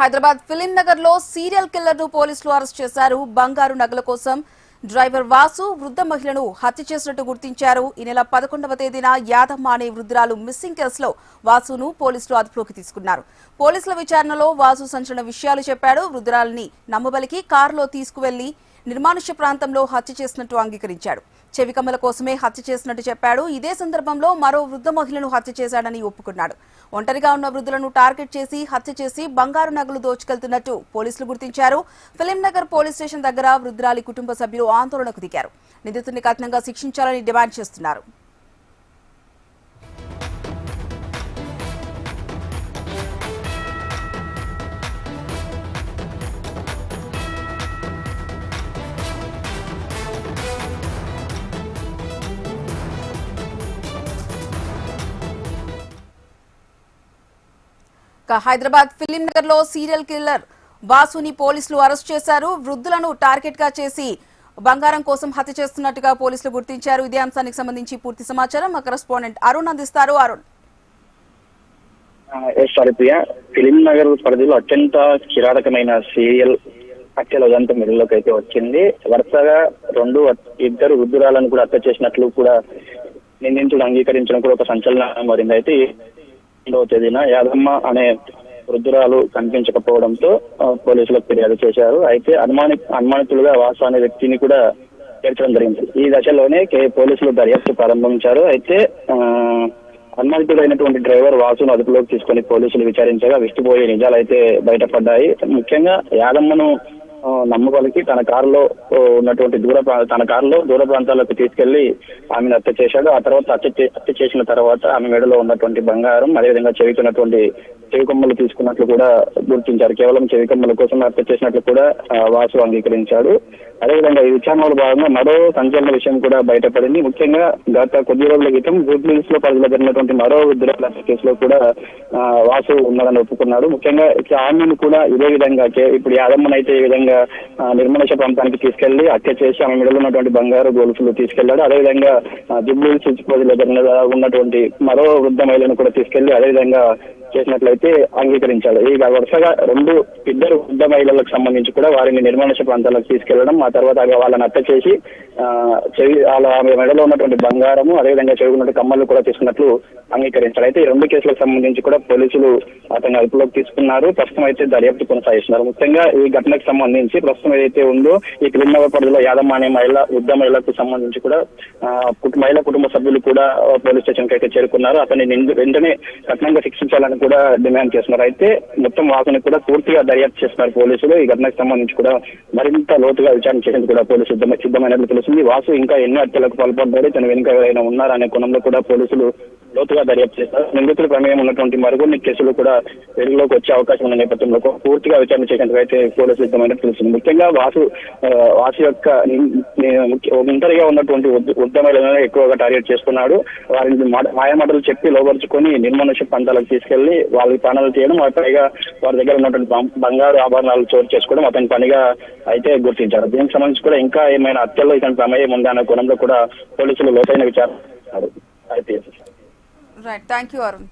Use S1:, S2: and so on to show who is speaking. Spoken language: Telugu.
S1: హైదరాబాద్ ఫిలిం నగర్ లో సీరియల్ కిల్లర్ ను పోలీసులు అరెస్ట్ చేశారు. బంగారు నగల కోసం డ్రైవర్ వాసు వృద్ధ మహిళను హత్య చేసినట్టు గుర్తించారు. ఈ నెల 11వ తేదీన యాదమ్మ అనే వృద్ధురాలు మిస్సింగ్ కేసులో వాసును పోలీసులు అదుపులోకి తీసుకున్నారు. పోలీసుల విచారణలో వాసు సంచలన విషయాలు చెప్పాడు. వృద్ధురాలిని నమ్మబలికి కారులో తీసుకువెళ్లి నిర్మానుష్య ప్రాంతంలో హత్య చేసినట్టు అంగీకరించాడు. చెవికమ్మల కోసమే హత్య చేసినట్టు చెప్పాడు. ఇదే సందర్భంలో మరో వృద్ధ మహిళను హత్య చేశాడని ఒప్పుకున్నాడు. ఒంటరిగా ఉన్న వృద్ధులను టార్గెట్ చేసి హత్య చేసి బంగారు నగలు దోచుకెళ్తున్నట్టు పోలీసులు గుర్తించారు. ఫిలిం నగర్ పోలీస్ స్టేషన్ దగ్గర వృద్ధురాలి కుటుంబ సభ్యులు ఆందోళనకు దిగారు. నిందితుడిని కఠినంగా శిక్షించాలని డిమాండ్ చేస్తున్నారు. హైదరాబాద్ ఫిలిం నగర్ లో సీరియల్ కిల్లర్ వాసుని పోలీసులు అరెస్ట్ చేశారు. వృద్ధులను టార్గెట్ గా చేసి బంగారం కోసం హత్య చేస్తున్నట్టుగా పోలీసులు గుర్తించారు. ఇదే అంశానికి సంబంధించి పూర్తి సమాచారం మా కరెస్పాండెంట్ అరుణ్ అందిస్తారు. అరుణ్,
S2: ఫిలిం నగర్ పరిధిలో అత్యంత కిరాతకమైన సీరియల్ హత్యల ఉదంతం మెరుగులోకి అయితే వచ్చింది. వరుసగా ఇద్దరు వృద్ధురాలను కూడా హత్య చేసినట్లు కూడా నిందితుడు అంగీకరించడం కూడా ఒక సంచలనం మారింది. అయితే 2వ తేదీన యాదమ్మ అనే వృద్ధురాలు కనిపించకపోవడంతో పోలీసులకు ఫిర్యాదు చేశారు. అయితే అనుమానితులుగా వాసు అనే వ్యక్తిని కూడా చేర్చడం జరిగింది. ఈ దశలోనే పోలీసులు దర్యాప్తు ప్రారంభించారు. అయితే అనుమానితుడైనటువంటి డ్రైవర్ వాసును అదుపులోకి తీసుకుని పోలీసులు విచారించగా విస్తుపోయే నిజాలు అయితే బయటపడ్డాయి. ముఖ్యంగా యాదమ్మను నమ్మబలికి తన కారులో దూర ప్రాంతాలకు తీసుకెళ్లి ఆమెను హత్య చేశాడు. ఆ తర్వాత హత్య చేసిన తర్వాత ఆమె మెడలో ఉన్నటువంటి బంగారం, అదేవిధంగా చెవికున్నటువంటి చెవికొమ్మలు తీసుకున్నట్లు కూడా గుర్తించారు. కేవలం చెవికొమ్మల కోసం హత్య చేసినట్లు కూడా వాసు అంగీకరించాడు. అదేవిధంగా ఈ విచారణలో భాగంగా మరో సంచలన విషయం కూడా బయటపడింది. ముఖ్యంగా గత కొద్ది రోజుల క్రితం జూబ్లీహిల్స్ లో పరిధిలో జరిగినటువంటి మరో వృద్ధురాల కేసులో కూడా వాసు ఉన్నదని ఒప్పుకున్నాడు. ముఖ్యంగా ఆమెను కూడా ఇదే విధంగా ఇప్పుడు యాదమ్మనైతే ఈ విధంగా నిర్మానుష్య ప్రాంతానికి తీసుకెళ్లి హత్య చేసి ఆమె మెడలో ఉన్నటువంటి బంగారు గొలుసులు తీసుకెళ్లాడు. అదేవిధంగా జూబ్లీహిల్స్ పరిధిలో ఉన్నటువంటి మరో వృద్ధ మహిళను కూడా తీసుకెళ్లి అదేవిధంగా చేసినట్లయితే అంగీకరించాడు. ఈ వరుసగా ఇద్దరు వృద్ధ మహిళలకు సంబంధించి కూడా వారిని నిర్మానుష్య ప్రాంతాలకు తీసుకెళ్లడం, ఆ తర్వాత వాళ్ళని హత్య చేసి ఆమె మెడలో ఉన్నటువంటి బంగారము అదేవిధంగా చెవికున్నటువంటి కమ్మలు కూడా తీసుకున్నట్లు అంగీకరించాడు. అయితే ఈ 2 కేసులకు సంబంధించి కూడా పోలీసులు అతన్ని అదుపులోకి తీసుకున్నారు. ప్రస్తుతం అయితే దర్యాప్తు కొనసాగిస్తున్నారు. ముఖ్యంగా ఈ ఘటనకు సంబంధించి ప్రస్తుతం ఏదైతే ఉందో ఈ ఫిలిం నగర్ పరిధిలో యాదమ్మ అనే వృద్ధ మహిళకు సంబంధించి కూడా మహిళా కుటుంబ సభ్యులు కూడా పోలీస్ స్టేషన్ కి అయితే చేరుకున్నారు. అతన్ని వెంటనే కఠినంగా శిక్షించాలని కూడా డిమాండ్ చేస్తున్నారు. అయితే మొత్తం వాసుని కూడా పూర్తిగా దర్యాప్తు చేస్తున్నారు పోలీసులు. ఈ ఘటనకు సంబంధించి కూడా మరింత లోతుగా విచారణ చేసేందుకు కూడా పోలీసులు సిద్ధమైనట్లు తెలుస్తుంది. వాసు ఇంకా ఎన్ని హత్యలకు పాల్పడ్డాడు, తన వెనుక ఎవరైనా ఉన్నారనే కోణంలో కూడా పోలీసులు లోతుగా దర్యాప్తు చేస్తారు. నిందితుల ప్రమేయం ఉన్నటువంటి మరికొన్ని కేసులు కూడా వెలుగులోకి వచ్చే అవకాశం ఉన్న నేపథ్యంలో పూర్తిగా విచారణ చేసేందుకు అయితే పోలీసులు సిద్ధమైనట్టు తెలుస్తుంది. ముఖ్యంగా వాసు యొక్క ఒంటరిగా ఉన్నటువంటి ఉద్యమాలను ఎక్కువగా టార్గెట్ చేస్తున్నాడు. వారిని మాయమాటలు చెప్పి లోపరుచుకొని నిర్మానుష్య ప్రాంతాలకు తీసుకెళ్లి వాళ్ళకి ప్రాణాలు చేయడం, పైగా వారి దగ్గర ఉన్నటువంటి బంగారు ఆభరణాలు చోటు చేసుకోవడం అతని పనిగా అయితే గుర్తించారు. దీనికి సంబంధించి కూడా ఇంకా ఏమైనా హత్యల్లో ఇతని ప్రమేయం ఉందా అనే కోణంలో కూడా పోలీసులు లోతైన విచారణ.
S1: Right, thank you Arun.